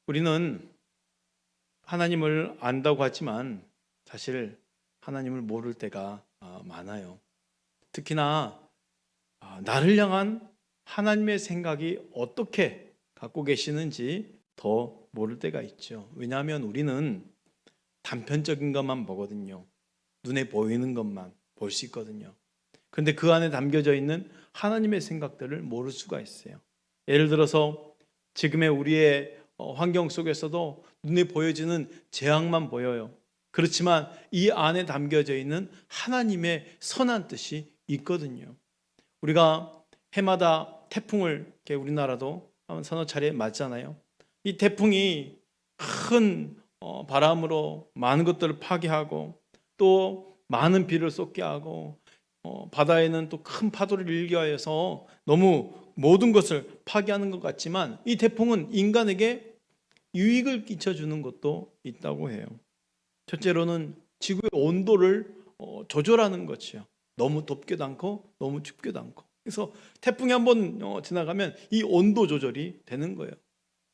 우리는 하나님을 안다고 하지만 사실 하나님을 모를 때가 많아요. 특히나 나를 향한 하나님의 생각이 어떻게 갖고 계시는지 더 모를 때가 있죠. 왜냐하면 우리는 단편적인 것만 보거든요. 눈에 보이는 것만 볼 수 있거든요. 그런데 그 안에 담겨져 있는 하나님의 생각들을 모를 수가 있어요. 예를 들어서 지금의 우리의 환경 속에서도 눈에 보여지는 재앙만 보여요. 그렇지만 이 안에 담겨져 있는 하나님의 선한 뜻이 있거든요. 우리가 해마다 태풍을 우리나라도 한 서너 차례 맞잖아요. 이 태풍이 큰 바람으로 많은 것들을 파괴하고 또 많은 비를 쏟게 하고 바다에는 또 큰 파도를 일게 하여서 너무 모든 것을 파괴하는 것 같지만 이 태풍은 인간에게 유익을 끼쳐주는 것도 있다고 해요. 첫째로는 지구의 온도를 조절하는 것이요. 너무 덥게도 않고 너무 춥게도 않고. 그래서 태풍이 한번 지나가면 이 온도 조절이 되는 거예요.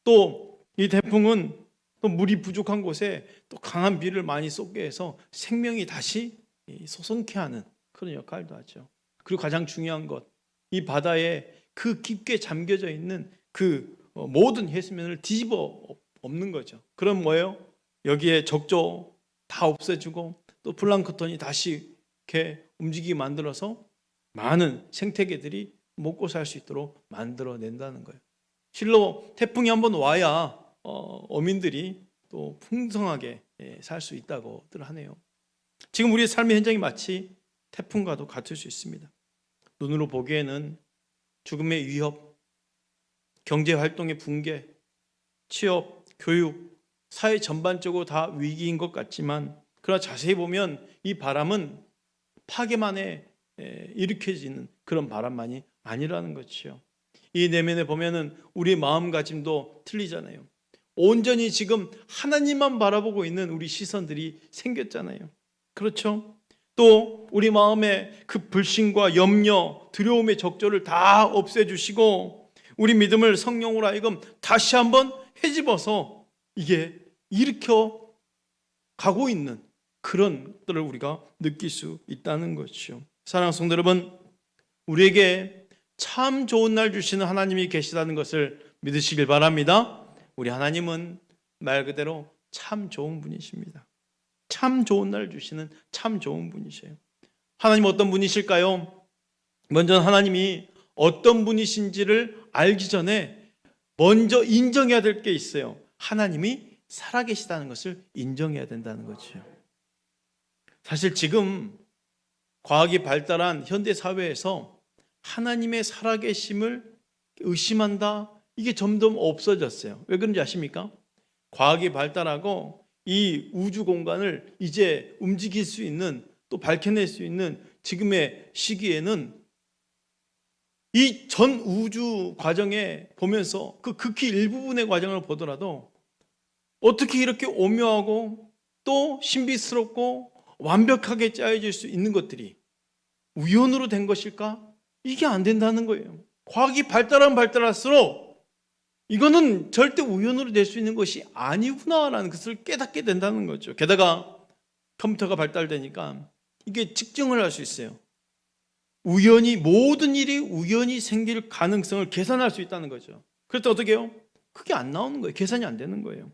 또 이 태풍은 또 물이 부족한 곳에 또 강한 비를 많이 쏟게 해서 생명이 다시 솟게 하는 그런 역할도 하죠. 그리고 가장 중요한 것, 이 바다에 그 깊게 잠겨져 있는 그 모든 해수면을 뒤집어 엎는 거죠. 그럼 뭐예요? 여기에 적조 다 없애주고 또 플랑크톤이 다시 이렇게 움직이게 만들어서 많은 생태계들이 먹고 살 수 있도록 만들어낸다는 거예요. 실로 태풍이 한번 와야 어민들이 또 풍성하게 살 수 있다고들 하네요. 지금 우리의 삶의 현장이 마치 태풍과도 같을 수 있습니다. 눈으로 보기에는 죽음의 위협, 경제활동의 붕괴, 취업, 교육, 사회 전반적으로 다 위기인 것 같지만 그러나 자세히 보면 이 바람은 파괴만에 일으켜지는 그런 바람만이 아니라는 것이요. 이 내면에 보면은 우리 마음가짐도 틀리잖아요. 온전히 지금 하나님만 바라보고 있는 우리 시선들이 생겼잖아요. 그렇죠? 또 우리 마음에 그 불신과 염려, 두려움의 적조를 다 없애주시고 우리 믿음을 성령으로 하여금 다시 한번 헤집어서 이게 일으켜 가고 있는 그런 것들을 우리가 느낄 수 있다는 것이죠. 사랑하는 성도 여러분, 우리에게 참 좋은 날 주시는 하나님이 계시다는 것을 믿으시길 바랍니다. 우리 하나님은 말 그대로 참 좋은 분이십니다. 참 좋은 날 주시는 참 좋은 분이세요. 하나님 어떤 분이실까요? 먼저 하나님이 어떤 분이신지를 알기 전에 먼저 인정해야 될 게 있어요. 하나님이 살아계시다는 것을 인정해야 된다는 거죠. 사실 지금 과학이 발달한 현대 사회에서 하나님의 살아계심을 의심한다, 이게 점점 없어졌어요. 왜 그런지 아십니까? 과학이 발달하고 이 우주 공간을 이제 움직일 수 있는, 또 밝혀낼 수 있는 지금의 시기에는 이 전 우주 과정에 보면서 그 극히 일부분의 과정을 보더라도 어떻게 이렇게 오묘하고 또 신비스럽고 완벽하게 짜여질 수 있는 것들이 우연으로 된 것일까? 이게 안 된다는 거예요. 과학이 발달하면 발달할수록 이거는 절대 우연으로 될 수 있는 것이 아니구나라는 것을 깨닫게 된다는 거죠. 게다가 컴퓨터가 발달되니까 이게 측정을 할 수 있어요. 우연히, 모든 일이 우연히 생길 가능성을 계산할 수 있다는 거죠. 그래서 어떻게 해요? 그게 안 나오는 거예요. 계산이 안 되는 거예요.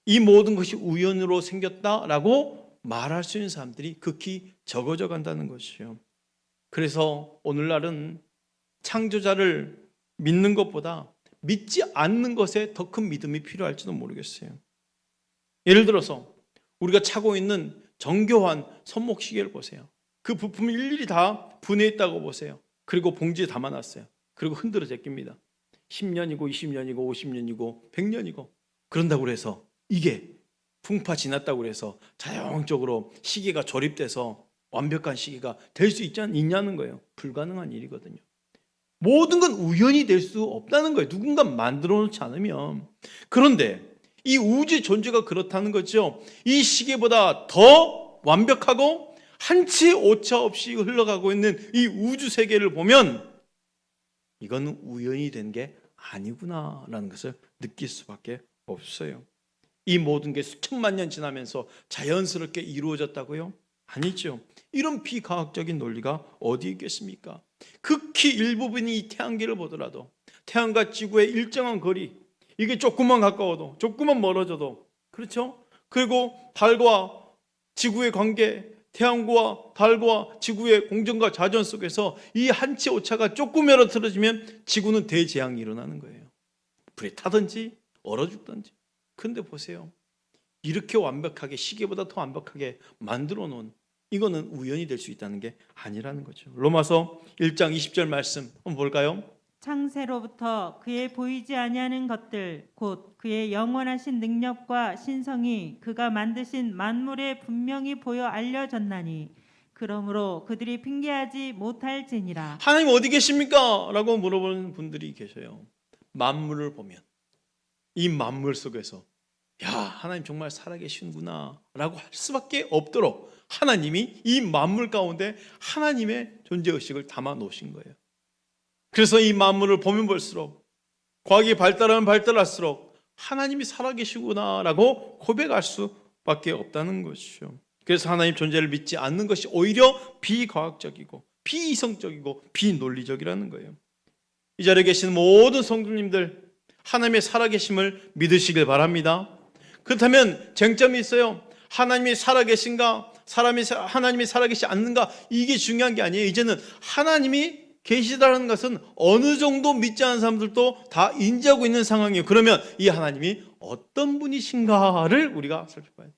이 모든 것이 우연으로 생겼다라고 말할 수 있는 사람들이 극히 적어져 간다는 것이죠. 그래서 오늘날은 창조자를 믿는 것보다 믿지 않는 것에 더 큰 믿음이 필요할지도 모르겠어요. 예를 들어서 우리가 차고 있는 정교한 손목시계를 보세요. 그 부품을 일일이 다 분해했다고 보세요. 그리고 봉지에 담아놨어요. 그리고 흔들어 제낍니다. 10년이고 20년이고 50년이고 100년이고 그런다고 해서 이게 풍파 지났다고 해서 자연적으로 시계가 조립돼서 완벽한 시계가 될 수 있냐는 거예요. 불가능한 일이거든요. 모든 건 우연히 될 수 없다는 거예요. 누군가 만들어 놓지 않으면. 그런데 이 우주의 존재가 그렇다는 거죠. 이 시계보다 더 완벽하고 한치의 오차 없이 흘러가고 있는 이 우주 세계를 보면 이건 우연히 된 게 아니구나라는 것을 느낄 수밖에 없어요. 이 모든 게 수천만 년 지나면서 자연스럽게 이루어졌다고요? 아니죠. 이런 비과학적인 논리가 어디 있겠습니까? 극히 일부분이 이 태양계를 보더라도 태양과 지구의 일정한 거리, 이게 조금만 가까워도 조금만 멀어져도, 그렇죠? 그리고 달과 지구의 관계, 태양과 달과 지구의 공전과 자전 속에서 이 한 치 오차가 조금이라도 틀어지면 지구는 대재앙이 일어나는 거예요. 불에 타든지 얼어 죽든지. 근데 보세요, 이렇게 완벽하게, 시계보다 더 완벽하게 만들어 놓은, 이거는 우연이 될 수 있다는 게 아니라는 거죠. 로마서 1장 20절 말씀 한번 볼까요? 창세로부터 그의 보이지 아니하는 것들 곧 그의 영원하신 능력과 신성이 그가 만드신 만물에 분명히 보여 알려졌나니 그러므로 그들이 핑계하지 못할지니라. 하나님 어디 계십니까? 라고 물어보는 분들이 계셔요. 만물을 보면 이 만물 속에서 야, 하나님 정말 살아계시는구나 라고 할 수밖에 없도록 하나님이 이 만물 가운데 하나님의 존재의식을 담아 놓으신 거예요. 그래서 이 만물을 보면 볼수록, 과학이 발달하면 발달할수록 하나님이 살아계시구나 라고 고백할 수밖에 없다는 것이죠. 그래서 하나님 존재를 믿지 않는 것이 오히려 비과학적이고 비이성적이고 비논리적이라는 거예요. 이 자리에 계신 모든 성도님들, 하나님의 살아계심을 믿으시길 바랍니다. 그렇다면 쟁점이 있어요. 하나님이 살아계신가, 하나님이 살아계시지 않는가, 이게 중요한 게 아니에요. 이제는 하나님이 계시다는 것은 어느 정도 믿지 않는 사람들도 다 인지하고 있는 상황이에요. 그러면 이 하나님이 어떤 분이신가를 우리가 살펴봐야 돼요.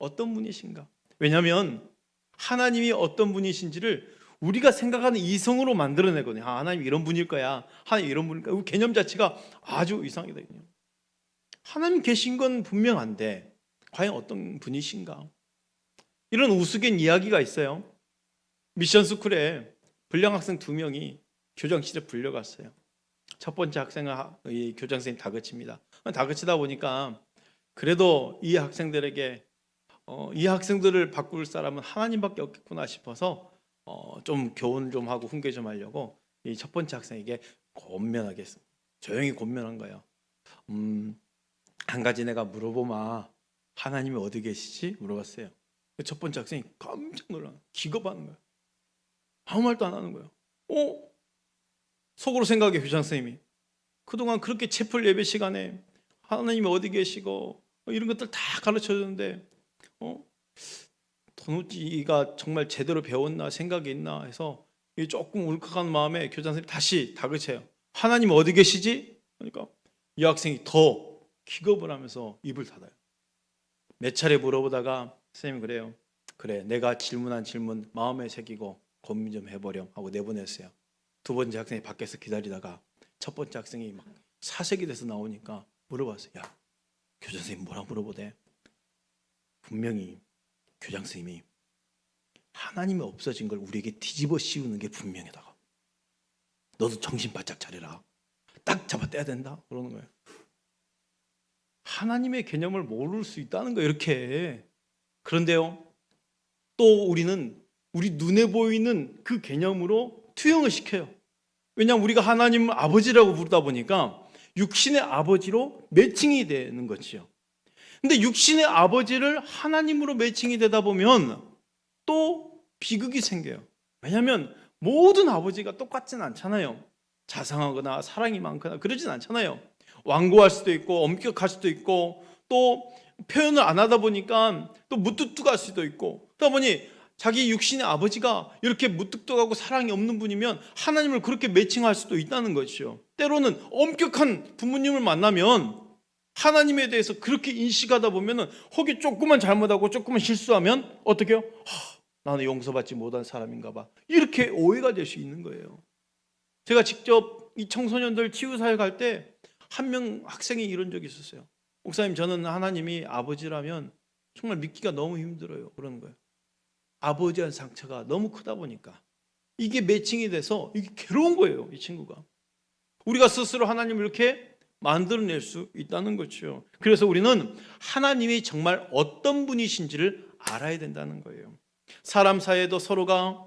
어떤 분이신가? 왜냐하면 하나님이 어떤 분이신지를 우리가 생각하는 이성으로 만들어내거든요. 하나님 이런 분일 거야, 하나님 이런 분일 거야. 개념 자체가 아주 이상하거든요. 하나님 계신 건 분명한데 과연 어떤 분이신가? 이런 우스갯 이야기가 있어요. 미션 스쿨에 불량 학생 2명이 교장실에 불려갔어요. 첫 번째 학생을 교장 선생님이 다그칩니다. 다그치다 보니까 그래도 이 학생들에게 이 학생들을 바꿀 사람은 하나님밖에 없겠구나 싶어서 좀 교훈 좀 하고 훈계 좀 하려고 이 첫 번째 학생에게 권면하게 했습니다. 조용히 권면한 거예요. 한 가지 내가 물어보마. 하나님이 어디 계시지? 물어봤어요. 첫 번째 학생이 깜짝 놀라, 기겁하는 거예요. 아무 말도 안 하는 거예요. 속으로 생각해, 교장 선생님이 그동안 그렇게 채플 예배 시간에 하나님이 어디 계시고 이런 것들 다 가르쳐 줬는데 도무지가 정말 제대로 배웠나, 생각이 있나 해서 조금 울컥한 마음에 교장 선생님이 다시 다그쳐요. 하나님 어디 계시지? 그러니까 이 학생이 더 기겁을 하면서 입을 닫아요. 몇 차례 물어보다가 선생님이 그래요. 그래, 내가 질문한 질문 마음에 새기고 고민 좀 해보렴 하고 내보냈어요. 두 번째 학생이 밖에서 기다리다가 첫 번째 학생이 막 사색이 돼서 나오니까 물어봤어요. 야, 교장 선생님 뭐라 물어보대? 분명히 교장 선생님이 하나님이 없어진 걸 우리에게 뒤집어 씌우는 게 분명하다고. 너도 정신 바짝 차려라. 딱 잡아 떼야 된다. 그러는 거예요. 하나님의 개념을 모를 수 있다는 거예요, 이렇게. 그런데요, 또 우리는 우리 눈에 보이는 그 개념으로 투영을 시켜요. 왜냐하면 우리가 하나님을 아버지라고 부르다 보니까 육신의 아버지로 매칭이 되는 거죠. 근데 육신의 아버지를 하나님으로 매칭이 되다 보면 또 비극이 생겨요. 왜냐하면 모든 아버지가 똑같진 않잖아요. 자상하거나 사랑이 많거나 그러진 않잖아요. 완고할 수도 있고 엄격할 수도 있고 또 표현을 안 하다 보니까 또 무뚝뚝할 수도 있고, 그러다 보니 자기 육신의 아버지가 이렇게 무뚝뚝하고 사랑이 없는 분이면 하나님을 그렇게 매칭할 수도 있다는 것이죠. 때로는 엄격한 부모님을 만나면 하나님에 대해서 그렇게 인식하다 보면 혹이 조금만 잘못하고 조금만 실수하면 어떻게 해요? 나는 용서받지 못한 사람인가 봐. 이렇게 오해가 될 수 있는 거예요. 제가 직접 이 청소년들 치유사역 할 때 한 명 학생이 이런 적이 있었어요. 목사님, 저는 하나님이 아버지라면 정말 믿기가 너무 힘들어요. 그러는 거예요. 아버지에 대한 상처가 너무 크다 보니까 이게 매칭이 돼서 이게 괴로운 거예요, 이 친구가. 우리가 스스로 하나님을 이렇게 만들어낼 수 있다는 거죠. 그래서 우리는 하나님이 정말 어떤 분이신지를 알아야 된다는 거예요. 사람 사이에도 서로가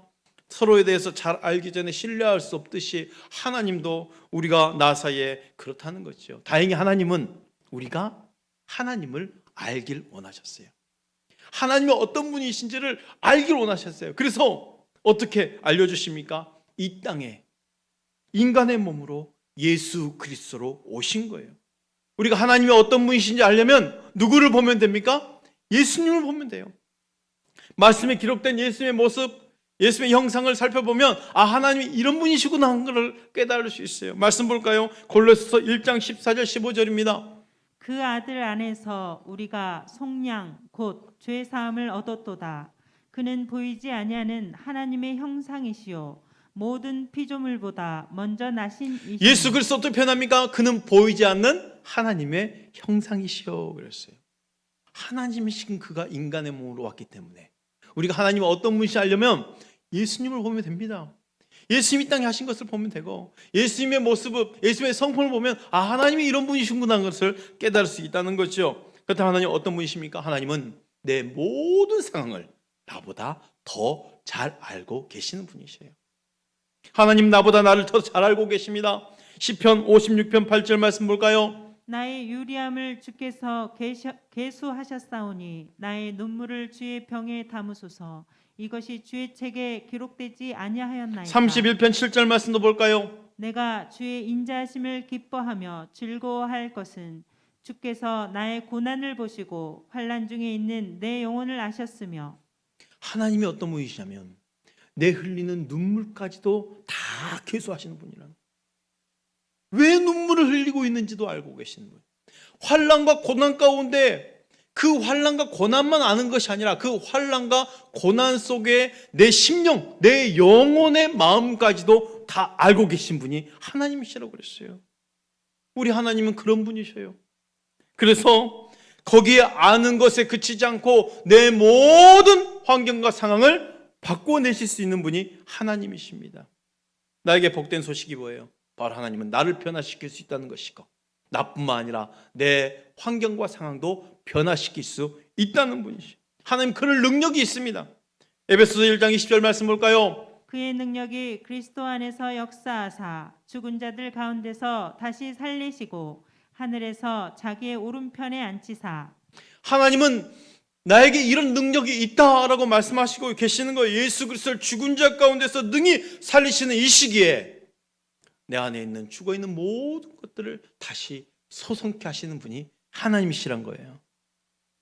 서로에 대해서 잘 알기 전에 신뢰할 수 없듯이 하나님도 우리가 나 사이에 그렇다는 거죠. 다행히 하나님은 우리가 하나님을 알길 원하셨어요. 하나님이 어떤 분이신지를 알길 원하셨어요. 그래서 어떻게 알려주십니까? 이 땅에 인간의 몸으로 예수 그리스도로 오신 거예요. 우리가 하나님이 어떤 분이신지 알려면 누구를 보면 됩니까? 예수님을 보면 돼요. 말씀에 기록된 예수님의 모습, 예수님의 형상을 살펴보면 하나님이 이런 분이시구나 하는 것을 깨달을 수 있어요. 말씀 볼까요? 골로새서 1장 14절 15절입니다. 그 아들 안에서 우리가 속량 곧 죄 사함을 얻었도다. 그는 보이지 아니하는 하나님의 형상이시요 모든 피조물보다 먼저 나신 이시니. 예수 그리스도 어떻게 표현합니까? 그는 보이지 않는 하나님의 형상이시요 그랬어요. 하나님이신 그가 인간의 몸으로 왔기 때문에 우리가 하나님이 어떤 분이신지 알려면 예수님을 보면 됩니다. 예수님이 이 땅에 하신 것을 보면 되고 예수님의 모습, 예수님의 성품을 보면 하나님이 이런 분이시구나 하는 것을 깨달을 수 있다는 거죠. 그렇다면 하나님 어떤 분이십니까? 하나님은 내 모든 상황을 나보다 더 잘 알고 계시는 분이세요. 하나님 나보다 나를 더 잘 알고 계십니다. 시편 56편 8절 말씀 볼까요? 나의 유리함을 주께서 계수하셨사오니 나의 눈물을 주의 병에 담으소서. 이것이 주의 책에 기록되지 아니하였나이까. 31편 7절 말씀도 볼까요? 내가 주의 인자하심을 기뻐하며 즐거워할 것은 주께서 나의 고난을 보시고 환난 중에 있는 내 영혼을 아셨으며. 하나님이 어떤 분이시냐면 내 흘리는 눈물까지도 다 계수하시는 분이라는, 왜 눈물을 흘리고 있는지도 알고 계시는 분. 환난과 고난 가운데 그 환난과 고난만 아는 것이 아니라 그 환난과 고난 속에 내 심령, 내 영혼의 마음까지도 다 알고 계신 분이 하나님이시라고 그랬어요. 우리 하나님은 그런 분이셔요. 그래서 거기에 아는 것에 그치지 않고 내 모든 환경과 상황을 바꿔내실 수 있는 분이 하나님이십니다. 나에게 복된 소식이 뭐예요? 바로 하나님은 나를 변화시킬 수 있다는 것이고 나뿐만 아니라 내 환경과 상황도 변화시킬 수 있다는 분이시죠. 하나님 그럴 능력이 있습니다. 에베소서 1장 20절 말씀 볼까요? 그의 능력이 그리스도 안에서 역사하사 죽은 자들 가운데서 다시 살리시고 하늘에서 자기의 오른편에 앉히사. 하나님은 나에게 이런 능력이 있다라고 말씀하시고 계시는 거예요. 예수 그리스도를 죽은 자 가운데서 능히 살리시는 이 시기에 내 안에 있는 죽어있는 모든 것들을 다시 소성케 하시는 분이 하나님이시란 거예요.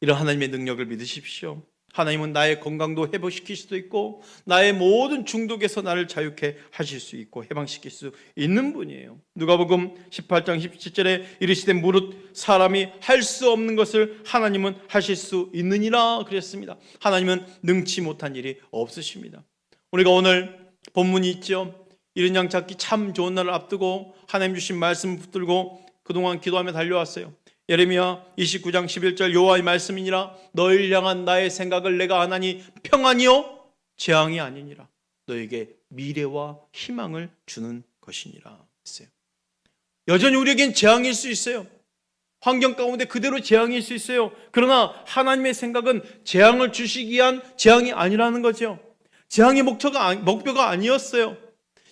이런 하나님의 능력을 믿으십시오. 하나님은 나의 건강도 회복시킬 수도 있고 나의 모든 중독에서 나를 자유케 하실 수 있고 해방시킬 수 있는 분이에요. 누가복음 18장 17절에 이르시되 무릇 사람이 할 수 없는 것을 하나님은 하실 수 있느니라 그랬습니다. 하나님은 능치 못한 일이 없으십니다. 우리가 오늘 본문이 있죠. 이른 양 찾기 참 좋은 날을 앞두고 하나님 주신 말씀을 붙들고 그동안 기도하며 달려왔어요. 예레미야 29장 11절 여호와의 말씀이니라 너희를 향한 나의 생각을 내가 아나니 평안이요 재앙이 아니니라 너에게 미래와 희망을 주는 것이니라 했어요. 여전히 우리에겐 재앙일 수 있어요. 환경 가운데 그대로 재앙일 수 있어요. 그러나 하나님의 생각은 재앙을 주시기 위한 재앙이 아니라는 거죠. 재앙의 목표가 아니었어요.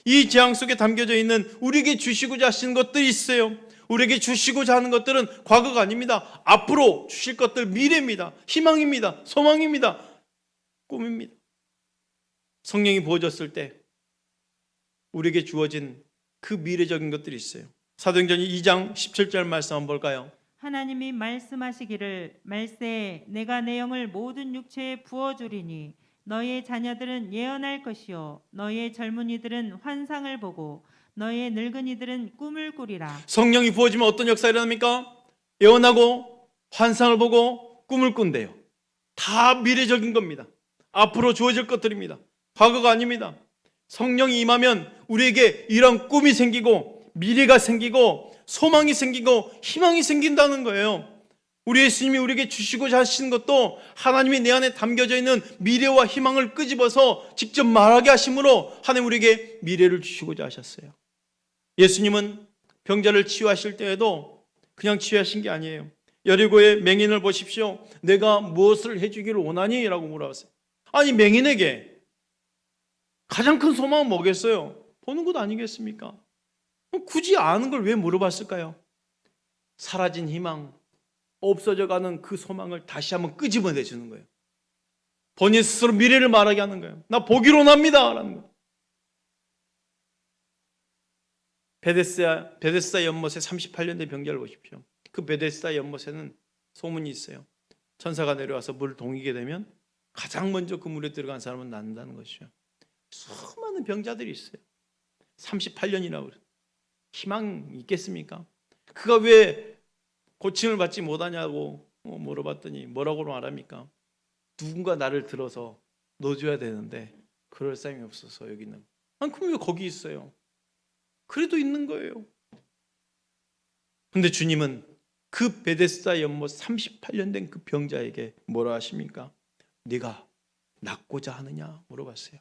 이 재앙 속에 담겨져 있는 우리에게 주시고자 하시는 것들이 있어요. 우리에게 주시고자 하는 것들은 과거가 아닙니다. 앞으로 주실 것들 미래입니다. 희망입니다. 소망입니다. 꿈입니다. 성령이 부어졌을 때 우리에게 주어진 그 미래적인 것들이 있어요. 사도행전 2장 17절 말씀 한번 볼까요? 하나님이 말씀하시기를 말세에 내가 내 영을 모든 육체에 부어주리니 너희의 자녀들은 예언할 것이요 너희의 젊은이들은 환상을 보고 너희의 늙은이들은 꿈을 꾸리라. 성령이 부어지면 어떤 역사가 일어납니까? 예언하고 환상을 보고 꿈을 꾼대요. 다 미래적인 겁니다. 앞으로 주어질 것들입니다. 과거가 아닙니다. 성령이 임하면 우리에게 이런 꿈이 생기고 미래가 생기고 소망이 생기고 희망이 생긴다는 거예요. 우리 예수님이 우리에게 주시고자 하시는 것도 하나님이 내 안에 담겨져 있는 미래와 희망을 끄집어서 직접 말하게 하심으로 하나님 우리에게 미래를 주시고자 하셨어요. 예수님은 병자를 치유하실 때에도 그냥 치유하신 게 아니에요. 여리고의 맹인을 보십시오. 내가 무엇을 해주기를 원하니? 라고 물어봤어요. 아니 맹인에게 가장 큰 소망은 뭐겠어요? 보는 것 아니겠습니까? 굳이 아는 걸 왜 물어봤을까요? 사라진 희망, 없어져가는 그 소망을 다시 한번 끄집어내주는 거예요. 본인 스스로 미래를 말하게 하는 거예요. 나 보기로 납니다 라는 거예요. 베데스다 연못의 38년대 병자를 보십시오. 그 베데스다 연못에는 소문이 있어요. 천사가 내려와서 물을 동이게 되면 가장 먼저 그 물에 들어간 사람은 낫는다는 것이죠. 수많은 병자들이 있어요. 38년이라고 그래요. 희망 있겠습니까? 그가 왜 고침을 받지 못하냐고 물어봤더니 뭐라고 말합니까? 누군가 나를 들어서 넣어줘야 되는데 그럴 사람이 없어서 여기는. 그럼 왜 거기 있어요? 그래도 있는 거예요. 근데 주님은 그 베데스다 연못 38년 된 그 병자에게 뭐라 하십니까? 네가 낫고자 하느냐 물어봤어요.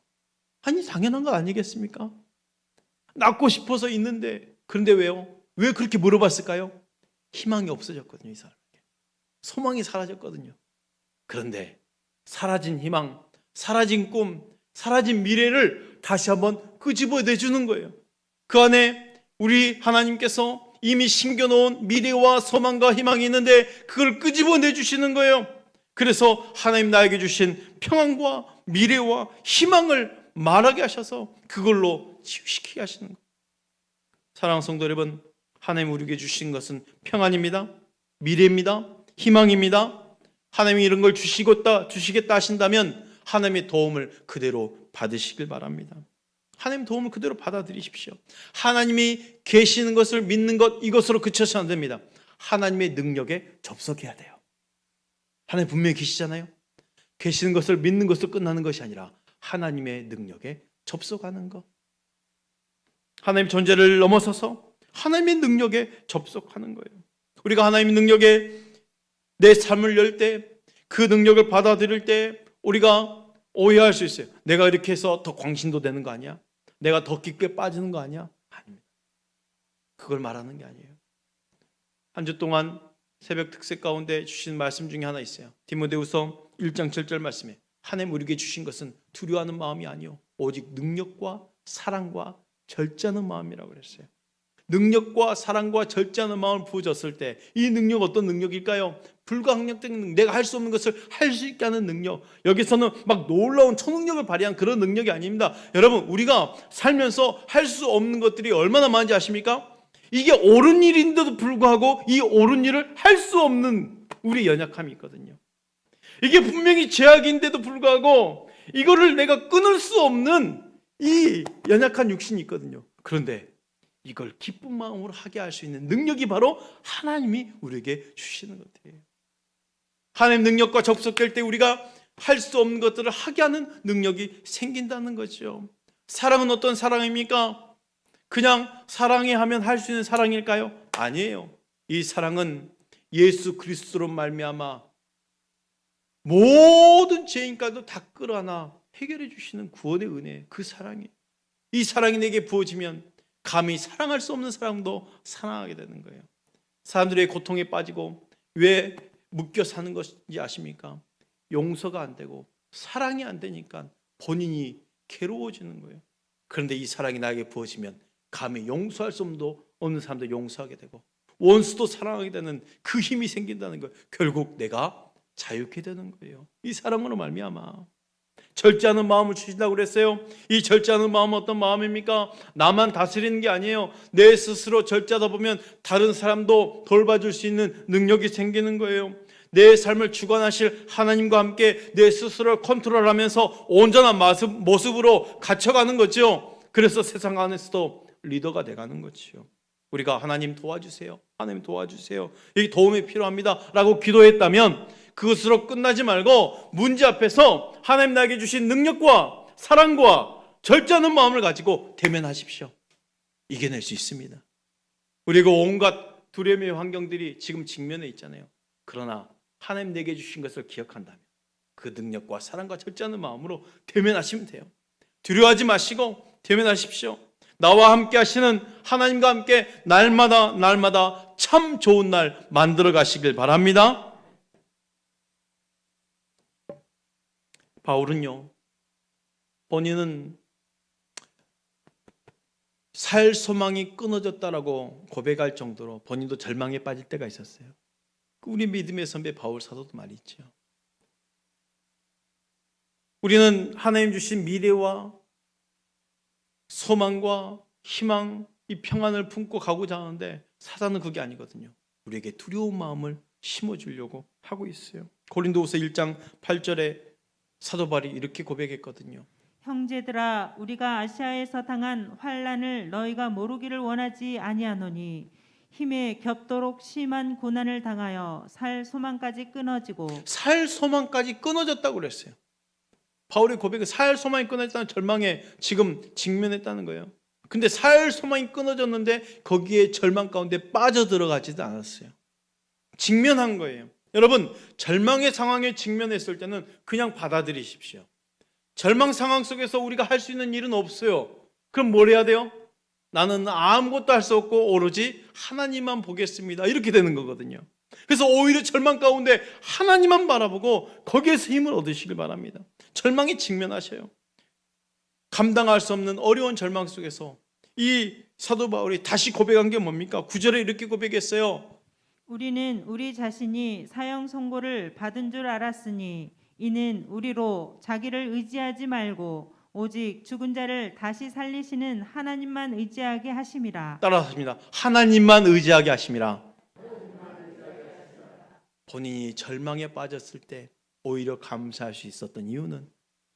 아니 당연한 거 아니겠습니까? 낫고 싶어서 있는데. 그런데 왜요? 왜 그렇게 물어봤을까요? 희망이 없어졌거든요. 이 사람에게 소망이 사라졌거든요. 그런데 사라진 희망, 사라진 꿈, 사라진 미래를 다시 한번 끄집어내주는 거예요. 그 안에 우리 하나님께서 이미 심겨놓은 미래와 소망과 희망이 있는데 그걸 끄집어내주시는 거예요. 그래서 하나님 나에게 주신 평안과 미래와 희망을 말하게 하셔서 그걸로 치유시키게 하시는 거예요. 사랑하는 성도 여러분, 하나님 우리에게 주신 것은 평안입니다. 미래입니다. 희망입니다. 하나님이 이런 걸 주시겠다 하신다면 하나님의 도움을 그대로 받으시길 바랍니다. 하나님 도움을 그대로 받아들이십시오. 하나님이 계시는 것을 믿는 것 이것으로 그쳐서는 안 됩니다. 하나님의 능력에 접속해야 돼요. 하나님 분명히 계시잖아요. 계시는 것을 믿는 것으로 끝나는 것이 아니라 하나님의 능력에 접속하는 것. 하나님의 존재를 넘어서서 하나님의 능력에 접속하는 거예요. 우리가 하나님의 능력에 내 삶을 열 때, 그 능력을 받아들일 때 우리가 오해할 수 있어요. 내가 이렇게 해서 더 광신도 되는 거 아니야? 내가 더 깊게 빠지는 거 아니야? 아닙니다. 그걸 말하는 게 아니에요. 한 주 동안 새벽 특색 가운데 주신 말씀 중에 하나 있어요. 디모데후서 1장 7절 말씀에 하나님 우리에게 주신 것은 두려워하는 마음이 아니요 오직 능력과 사랑과 절제하는 마음이라고 그랬어요. 능력과 사랑과 절제하는 마음을 부어줬을 때 이 능력 어떤 능력일까요? 불가항력적인 능력, 내가 할 수 없는 것을 할 수 있게 하는 능력. 여기서는 막 놀라운 초능력을 발휘한 그런 능력이 아닙니다. 여러분 우리가 살면서 할 수 없는 것들이 얼마나 많은지 아십니까? 이게 옳은 일인데도 불구하고 이 옳은 일을 할 수 없는 우리의 연약함이 있거든요. 이게 분명히 죄악인데도 불구하고 이거를 내가 끊을 수 없는 이 연약한 육신이 있거든요. 그런데 이걸 기쁜 마음으로 하게 할 수 있는 능력이 바로 하나님이 우리에게 주시는 것들이에요. 하나님 능력과 접속될 때 우리가 할 수 없는 것들을 하게 하는 능력이 생긴다는 거죠. 사랑은 어떤 사랑입니까? 그냥 사랑해 하면 할 수 있는 사랑일까요? 아니에요. 이 사랑은 예수 그리스도로 말미암아 모든 죄인까지도 다 끌어안아 해결해 주시는 구원의 은혜, 그 사랑이에요. 이 사랑이 내게 부어지면 감히 사랑할 수 없는 사람도 사랑하게 되는 거예요. 사람들의 고통에 빠지고 왜 묶여 사는 것인지 아십니까? 용서가 안 되고 사랑이 안 되니까 본인이 괴로워지는 거예요. 그런데 이 사랑이 나에게 부어지면 감히 용서할 수 없는 사람도 용서하게 되고 원수도 사랑하게 되는 그 힘이 생긴다는 거예요. 결국 내가 자유케 되는 거예요. 이 사랑으로 말미암아. 절제하는 마음을 주신다고 그랬어요. 이 절제하는 마음은 어떤 마음입니까? 나만 다스리는 게 아니에요. 내 스스로 절제하다 보면 다른 사람도 돌봐줄 수 있는 능력이 생기는 거예요. 내 삶을 주관하실 하나님과 함께 내 스스로를 컨트롤하면서 온전한 모습으로 갇혀가는 거죠. 그래서 세상 안에서도 리더가 돼가는 거죠. 우리가 하나님 도와주세요, 하나님 도와주세요, 이 도움이 필요합니다 라고 기도했다면 그것으로 끝나지 말고 문제 앞에서 하나님 나에게 주신 능력과 사랑과 절제하는 마음을 가지고 대면하십시오. 이겨낼 수 있습니다. 우리가 온갖 두려움의 환경들이 지금 직면해 있잖아요. 그러나 하나님 내게 주신 것을 기억한다면 그 능력과 사랑과 절제하는 마음으로 대면하시면 돼요. 두려워하지 마시고 대면하십시오. 나와 함께 하시는 하나님과 함께 날마다 참 좋은 날 만들어 가시길 바랍니다. 바울은요, 본인은 살 소망이 끊어졌다라고 고백할 정도로 본인도 절망에 빠질 때가 있었어요. 우리 믿음의 선배 바울 사도도 말이 있죠. 우리는 하나님 주신 미래와 소망과 희망, 이 평안을 품고 가고자 하는데 사단은 그게 아니거든요. 우리에게 두려운 마음을 심어주려고 하고 있어요. 고린도후서 1장 8절에 사도 바울이 이렇게 고백했거든요. 형제들아 우리가 아시아에서 당한 환난을 너희가 모르기를 원하지 아니하노니 힘에 겹도록 심한 고난을 당하여 살 소망까지 끊어지고 살 소망까지 끊어졌다고 그랬어요. 바울의 고백은 살 소망이 끊어졌다는 절망에 지금 직면했다는 거예요. 근데 살 소망이 끊어졌는데 거기에 절망 가운데 빠져들어가지도 않았어요. 직면한 거예요. 여러분, 절망의 상황에 직면했을 때는 그냥 받아들이십시오. 절망 상황 속에서 우리가 할 수 있는 일은 없어요. 그럼 뭘 해야 돼요? 나는 아무것도 할 수 없고 오로지 하나님만 보겠습니다. 이렇게 되는 거거든요. 그래서 오히려 절망 가운데 하나님만 바라보고 거기에서 힘을 얻으시길 바랍니다. 절망에 직면하셔요. 감당할 수 없는 어려운 절망 속에서 이 사도 바울이 다시 고백한 게 뭡니까? 9절에 이렇게 고백했어요. 우리는 우리 자신이 사형 선고를 받은 줄 알았으니 이는 우리로 자기를 의지하지 말고 오직 죽은 자를 다시 살리시는 하나님만 의지하게 하심이라. 따라하십니다. 하나님만 의지하게 하심이라. 본인이 절망에 빠졌을 때 오히려 감사할 수 있었던 이유는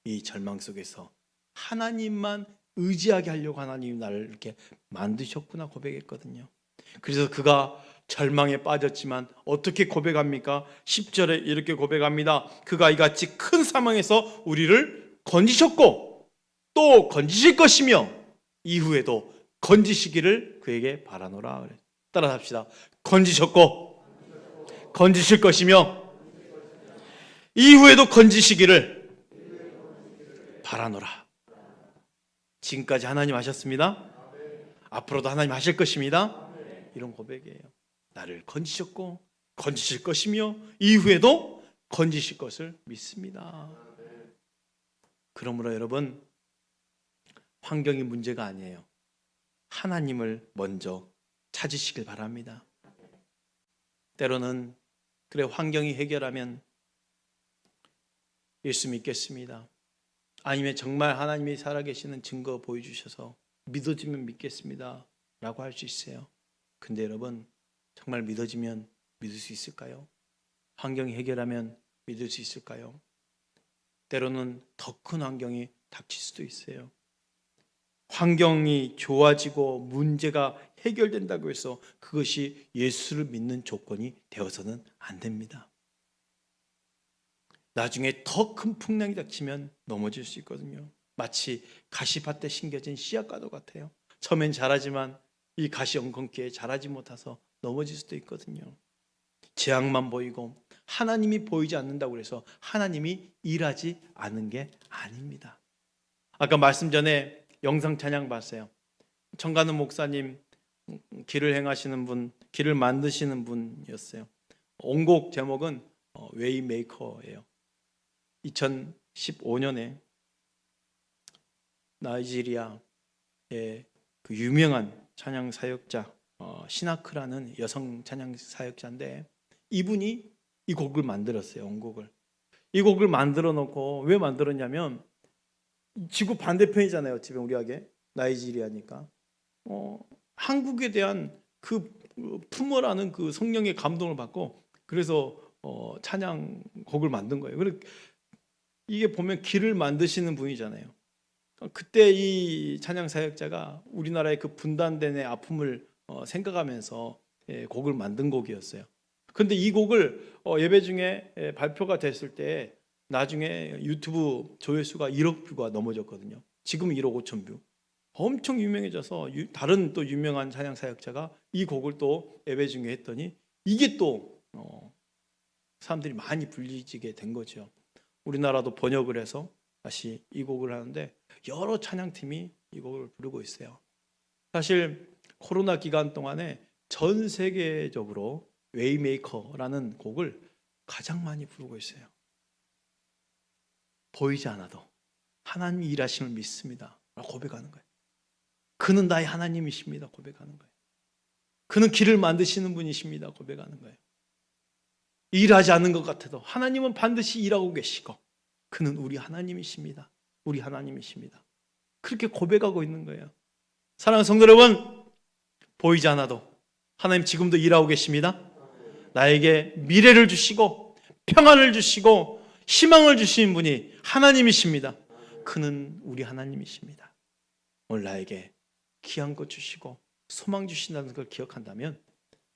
이 절망 속에서 하나님만 의지하게 하려고 하나님이 나를 이렇게 만드셨구나 고백했거든요. 그래서 그가 절망에 빠졌지만 어떻게 고백합니까? 10절에 이렇게 고백합니다. 그가 이같이 큰 사망에서 우리를 건지셨고 또 건지실 것이며 이후에도 건지시기를 그에게 바라노라. 따라 합시다. 건지셨고 건지실 것이며 이후에도 건지시기를 바라노라. 지금까지 하나님 하셨습니다. 앞으로도 하나님 하실 것입니다. 이런 고백이에요. 나를 건지셨고 건지실 것이며 이후에도 건지실 것을 믿습니다. 그러므로 여러분, 환경이 문제가 아니에요. 하나님을 먼저 찾으시길 바랍니다. 때로는 그래 환경이 해결하면 예수 믿겠습니다. 아니면 정말 하나님이 살아계시는 증거 보여주셔서 믿어지면 믿겠습니다 라고 할 수 있어요. 근데 여러분, 정말 믿어지면 믿을 수 있을까요? 환경이 해결하면 믿을 수 있을까요? 때로는 더 큰 환경이 닥칠 수도 있어요. 환경이 좋아지고 문제가 해결된다고 해서 그것이 예수를 믿는 조건이 되어서는 안 됩니다. 나중에 더 큰 풍랑이 닥치면 넘어질 수 있거든요. 마치 가시밭에 심겨진 씨앗과도 같아요. 처음엔 자라지만 이 가시 엉겅퀴에 자라지 못해서 넘어질 수도 있거든요. 재앙만 보이고 하나님이 보이지 않는다고 해서 하나님이 일하지 않는 게 아닙니다. 아까 말씀 전에 영상 찬양 봤어요. 청가는 목사님, 길을 행하시는 분, 길을 만드시는 분이었어요. 원곡 제목은 웨이메이커예요. 2015년에 나이지리아의 그 유명한 찬양 사역자 시나크라는 여성 찬양 사역자인데 이분이 이 곡을 만들었어요. 원곡을. 이 곡을 만들어 놓고 왜 만들었냐면 지구 반대편이잖아요. 지금 우리에게 나이지리아니까 한국에 대한 그 품어라는 그 성령의 감동을 받고 그래서 찬양 곡을 만든 거예요. 그리고 이게 보면 길을 만드시는 분이잖아요. 그때 이 찬양 사역자가 우리나라의 그 분단된의 아픔을 생각하면서 곡을 만든 곡이었어요. 근데 이 곡을 예배 중에 발표가 됐을 때 나중에 유튜브 조회수가 1억 뷰가 넘어졌거든요. 지금 1억 5천 뷰. 엄청 유명해져서 다른 또 유명한 찬양 사역자가 이 곡을 또 예배 중에 했더니 이게 또 사람들이 많이 불리지게 된 거죠. 우리나라도 번역을 해서 다시 이 곡을 하는데 여러 찬양팀이 이 곡을 부르고 있어요. 사실 코로나 기간 동안에 전 세계적으로 웨이메이커라는 곡을 가장 많이 부르고 있어요. 보이지 않아도 하나님이 일하심을 믿습니다. 고백하는 거예요. 그는 나의 하나님이십니다. 고백하는 거예요. 그는 길을 만드시는 분이십니다. 고백하는 거예요. 일하지 않는 것 같아도 하나님은 반드시 일하고 계시고 그는 우리 하나님이십니다. 우리 하나님이십니다. 그렇게 고백하고 있는 거예요. 사랑하는 성도 여러분, 보이지 않아도 하나님 지금도 일하고 계십니다. 나에게 미래를 주시고 평안을 주시고 희망을 주시는 분이 하나님이십니다. 그는 우리 하나님이십니다. 오늘 나에게 귀한 것 주시고 소망 주신다는 걸 기억한다면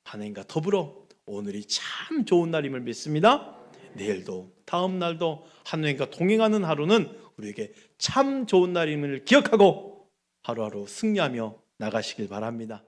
하나님과 더불어 오늘이 참 좋은 날임을 믿습니다. 내일도 다음 날도 하나님과 동행하는 하루는 우리에게 참 좋은 날임을 기억하고 하루하루 승리하며 나가시길 바랍니다.